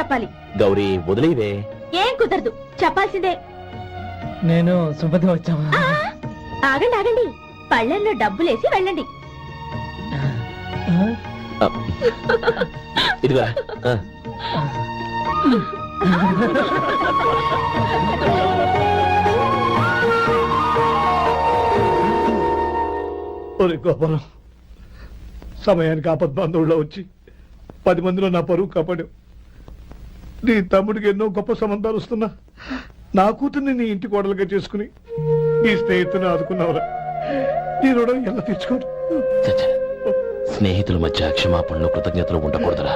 చెప్పాలి. గౌరీ వదిలేవే. ఏం కుదరదు, చెప్పాల్సిందే. నేను సుమతి వచ్చామా? ఆగండి ఆగండి, పళ్ళెంలో డబ్బులేసి వెళ్ళండి. ఇదిగా గోపాలం, సమయానికి ఆపద్బంధువుల్లో వచ్చి 10 మందిలో నా పరువు కాపాడావు. నీ తమ్ముడికి ఎన్నో గొప్ప సంబంధాలు వస్తున్నా నా కూతుర్ని నీ ఇంటి కోడలుగా చేసుకుని నీ స్నేహితుని ఆదుకున్నావురా. నీ రుణం ఎలా తీర్చుకోరు? స్నేహితుల మధ్య క్షమాపణలు కృతజ్ఞతలు ఉండకూడదురా.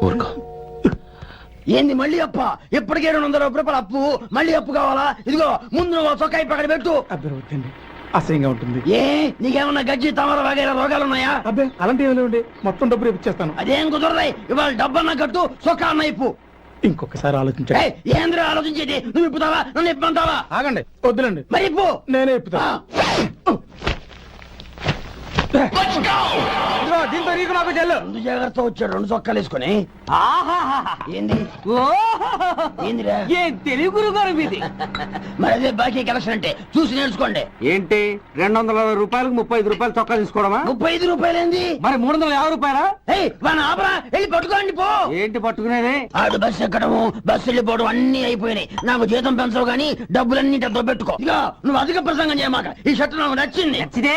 ఊరుకో. ఏంది మళ్ళీ అప్ప? ఇప్పటికే 200 రూపాయలు అప్పు, మళ్ళీ అప్పు కావాలా? ఇదిగో ముందు చొక్కా పక్కన పెట్టు. అర్థమవుతుంది, అసహ్యంగా ఉంటుంది. ఏ నీకేమన్నా గజ్జి తమర వగైరా రోగాలున్నాయా? అబ్బే అలాంటి ఏమైనా ఉండే, మొత్తం డబ్బు రేపు ఇచ్చేస్తాను. అదేం కుదరదాయి. ఇవాళ డబ్బన్నా కట్టు, చొక్కా అన్న ఇప్పు. ఇంకొకసారి ఆలోచించండి. ఏంద్ర ఆలోచించేది? నువ్వు ఇప్పుతావా, నన్ను ఇప్పమంటావా? ఆగండి, వద్దులండి. మరి ఇప్పు. నేనే ఇప్పుతా. దీంతో నీకు నాకు చెల్లు. ముందు జాగ్రత్త వచ్చాడు 2 చొక్కాలు వేసుకుని. ఏంది ఏందిరా? ఏం తెలుగు గురుగారు మీది? మరి అదే బాకీ కలెక్షన్ అంటే చూసి నేర్చుకోండి. ఏంటి 260 రూపాయలకు 35 రూపాయలు చొక్కా తీసుకోవడమా? 35 రూపాయలు ఏంది? మరి 350 రూపాయలా? మన ఆపరా, వెళ్ళి పట్టుకోండి పో. ఏంటి పట్టుకునేది? ఆడు బస్సు ఎక్కడము, బస్సు వెళ్ళిపోవడం అన్ని అయిపోయినాయి. నాకు జీతం పెంచవు గానీ డబ్బులన్నీ డబ్బు పెట్టుకో. ఇక నువ్వు అధిక ప్రసంగం చేయమాక. ఈ షర్ట్ నాకు నచ్చింది. నచ్చితే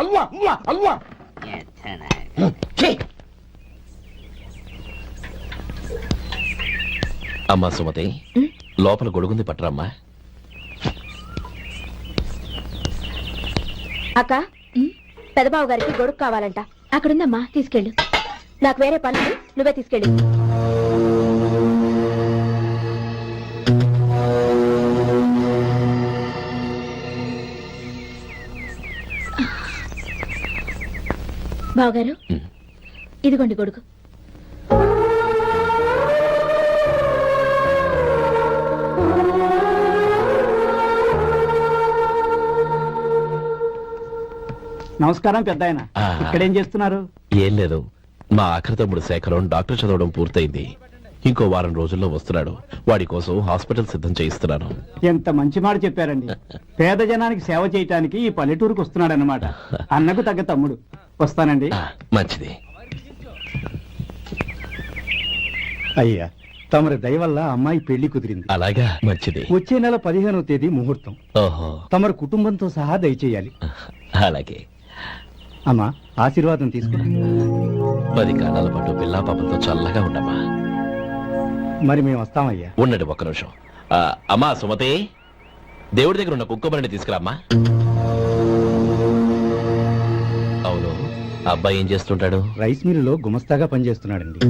అల్వా అల్వా అల్వా. అమ్మా సుమతి, లోపల గొడుగుంది పట్టరమ్మా. అక్క, పెదబాబు గారికి గొడుగు కావాలంట. అక్కడుందమ్మా, తీసుకెళ్ళు. నాకు వేరే పని, నువ్వే తీసుకెళ్ళు. బావగారు, ఇదిగోండి గొడుగు. నమస్కారం పెద్దాయన. ఇక్కడేం చేస్తున్నారు? ఏం లేదు, మా ఆఖరి తమ్ముడు శేఖరం డాక్టర్ చదవడం పూర్తయింది. ఇంకో వారం రోజుల్లో వస్తున్నాడు. వాడి కోసం హాస్పిటల్ సిద్ధం చేయిస్తున్నాను. ఎంత మంచి మాట చెప్పారండి. పేద జనానికి సేవ చేయటానికి ఈ పల్లెటూరుకు వస్తున్నాడన్నమాట. అన్నకు తగ్గ తమ్ముడు. వస్తానండి. మంచిది. అయ్యా, తమరి దయ వల్ల అమ్మాయి పెళ్లి కుదిరింది. అలాగా, మంచిది. వచ్చే నెల 15వ తేదీ ముహూర్తం. ఓహో, తమరి కుటుంబంతో సహా దయచేయాలి. అలాగే. అమ్మా, ఆశీర్వాదం తీసుకురా. 10 కాలాల పాటు పిల్లా పాపంతో చల్లగా ఉండమ్మా. మరి మేము వస్తామయ్యా. ఉండండి ఒక్క నిమిషం. అమ్మా సుమతి, దేవుడి దగ్గర ఉన్న కుక్కమరిని తీసుకురామ్మా. అవును, అబ్బాయి ఏం చేస్తుంటాడు? రైస్ మిల్లులో గుమస్తాగా పనిచేస్తున్నాడండి.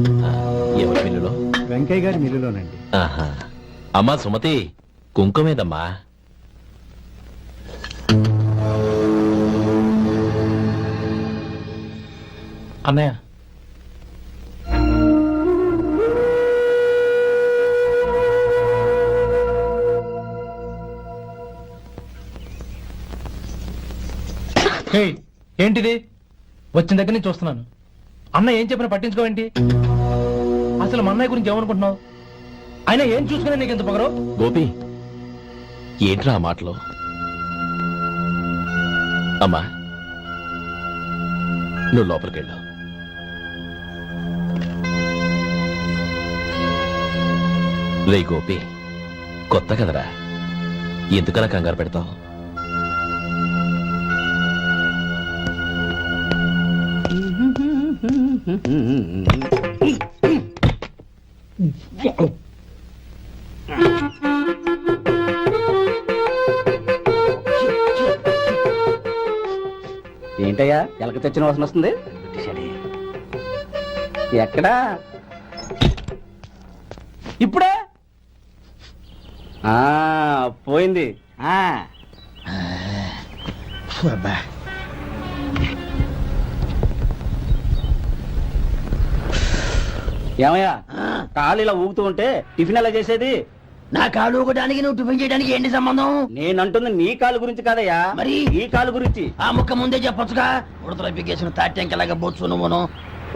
ఎవరి మిల్లులో? వెంకయ్య గారి మిల్లులోనండి. ఆహా. అమ్మా సుమతి, కుంకుమేదమ్మా? అన్నయ్య, ఏంటిది? వచ్చిన దగ్గర నుంచి చూస్తున్నాను. అన్న ఏం చెప్పినా పట్టించుకోవేంటి? అసలు మా అన్నయ్య గురించి ఏమనుకుంటున్నావు? ఆయన ఏం చూసుకునే నీకు ఎంత పొగరు? గోపి, ఏంట్రా ఆ మాటలు? అమ్మా, నువ్వు లోపలికెళ్ళు. రే గోపి, కొత్త కదరా, ఎందుకలా కంగారు పెడతావు? ఏంటయ్యా ఎలక తెచ్చిన వాసన వస్తుంది? ఎక్కడా? ఇప్పుడే పోయింది. ఏమయ్యా, కాలు ఇలా ఊగుతూ ఉంటే టిఫిన్ ఎలా చేసేది? నా కాలు ఊగడానికి నువ్వు టిఫిన్ చేయడానికి ఏంటి సంబంధం? నేనంటుంది నీ కాలు గురించి కాదయ్యా, మరి ఈ కాలు గురించి. ఆ ముక్క ముందే చెప్పొచ్చుగా. ఉడతలో పిగేసిన తాట్యంకెలాగా బొచ్చు నువ్వును.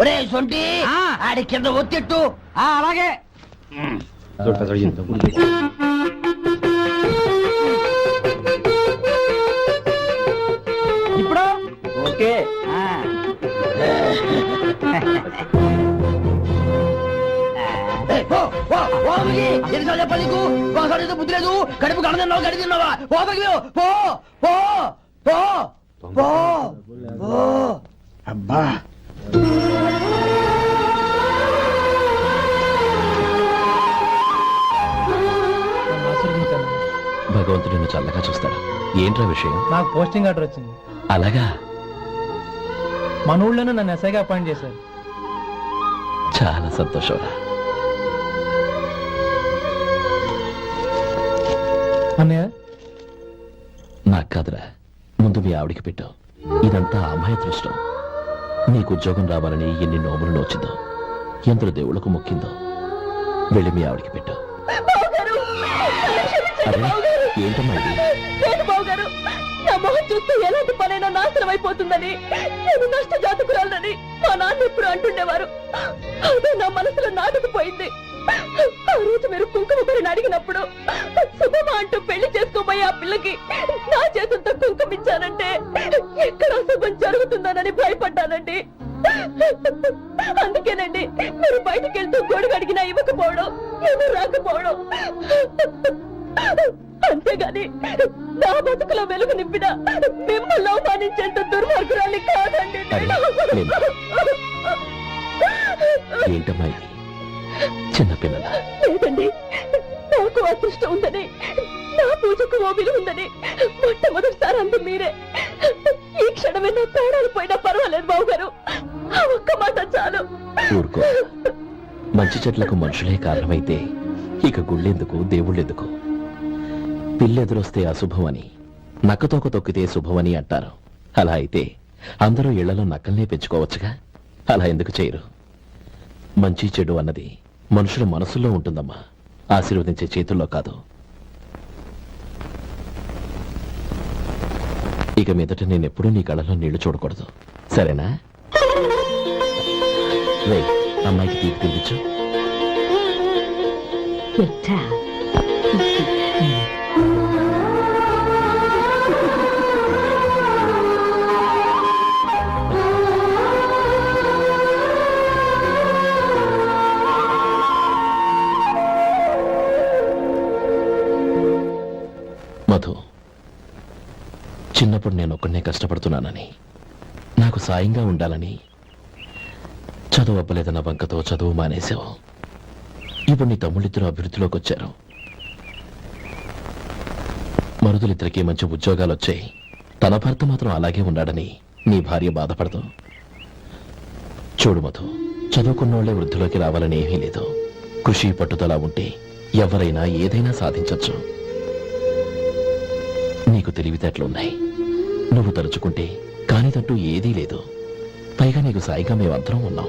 ఒరే సొంటి ఆడి కింద ఒత్తిట్టు. అలాగే. ఇప్పుడు ఓకే. ఏయ్, పో, పో, పో అక్కడికి. ఎన్నిసార్లు చెప్పాలి నీకు? ఒకసారి ఏదో బుద్ధి లేదు. కడుపు గడ తిన్నావా గడి తిన్నావా? పో అక్కడికి, పో పో పో పో పో. అబ్బా నన్ను ఆశీర్వదించాను. భగవంతుడు నిన్ను చల్లగా చూస్తాడు. ఏంట్రా విషయం? నాకు పోస్టింగ్ ఆర్డర్ వచ్చింది. అలాగా? మన ఊళ్ళోనే నన్ను ఎస్ఐగా అపాయింట్ చేశారు. చాలా సంతోషంరా. అన్నయ్య, నాకు కాదురా, ముందు మీ ఆవిడికి పెట్టు. ఇదంతా అమ్మాయి దృష్టం. నీకు ఉద్యోగం రావాలని ఎన్ని నోములు నోచిందో, ఎందరు దేవుళ్లకు మొక్కిందో. వెళ్ళి మీ ఆవిడికి పెట్టు. అరే ఏంటమ్మా ఇది? లేదు బావగారు, నా మొహం చూస్తే ఎలాంటి పనైనా నాశనం అయిపోతుందని, నేను నష్ట జాతకురాలని మా నాన్న ఎప్పుడు అంటుండేవారు. అదే నా మనసులో నాటుకుపోయింది. ఆ రోజు మీరు కుంకుమ భరిని అడిగినప్పుడు శుభమా అంటూ పెళ్లి చేసుకోబోయే ఆ పిల్లకి నా చేతులతో కుంకుమ ఇచ్చానంటే ఎక్కడ అశుభం జరుగుతుందోనని భయపడ్డానండి. అందుకేనండి మీరు బయటికి వెళ్తూ గొడుగు అడిగినా ఇవ్వకపోవడం, ఎవరు రాకపోవడం. అంతేగాని నా బతుకులో వెలుగు నింపిన మిమ్మల్ని అవమానించేంత దుర్మార్గురాలి కాదండి. అరే, ఏంటమ్మా ఇది? చిన్నపిల్లల లేదండి, నాకు అదృష్టం ఉందని, నా పూజకు ఓ విలువ ఉందని మొట్టమొదటిసారి అంది మీరే. ఈ క్షణమే నా ప్రాణాలు పోయినా పర్వాలేదు బావగారు, ఆ ఒక్క మాట చాలు. ఊరుకో. మంచి చెట్లకు మనుషులే కారణమైతే ఇక గుళ్ళెందుకు, దేవుళ్ళెందుకు? పిల్లెదురొస్తే అశుభం అని, నక్కతోక తొక్కితే శుభమని అంటారు. అలా అయితే అందరూ ఇళ్లలో నక్కల్నే పెంచుకోవచ్చుగా. అలా ఎందుకు చేయరు? మంచి చెడు అన్నది మనుషుల మనసుల్లో ఉంటుందమ్మా, ఆశీర్వదించే చేతుల్లో కాదు. ఇక మీదట నేనెప్పుడూ నీ కళ్ళలో నీళ్లు చూడకూడదు, సరేనా? రేయ్, అమ్మాయికి తీపి తినిపించు. మధు, చిన్నప్పుడు నేను ఒక్కడనే కష్టపడుతున్నానని, నాకు సాయంగా ఉండాలని చదువు అవ్వలేదన్న వంకతో చదువు మానేశావు. ఇప్పుడు నీ తమ్ముళ్ళిద్దరూ అభివృద్ధిలోకి వచ్చారు. మరుదులిద్దరికీ మంచి ఉద్యోగాలు వచ్చాయి. తన భర్త మాత్రం అలాగే ఉన్నాడని నీ భార్య బాధపడదు. చూడు మధు, చదువుకున్నోళ్లే వృద్ధిలోకి రావాలని ఏమీ లేదు. కృషి పట్టుదల ఉంటే ఎవరైనా ఏదైనా సాధించొచ్చు. నీకు తెలివితేటలున్నాయి. నువ్వు తలుచుకుంటే కానిదంటూ ఏదీ లేదు. పైగా నీకు సాయిగా మేమందరం ఉన్నాం.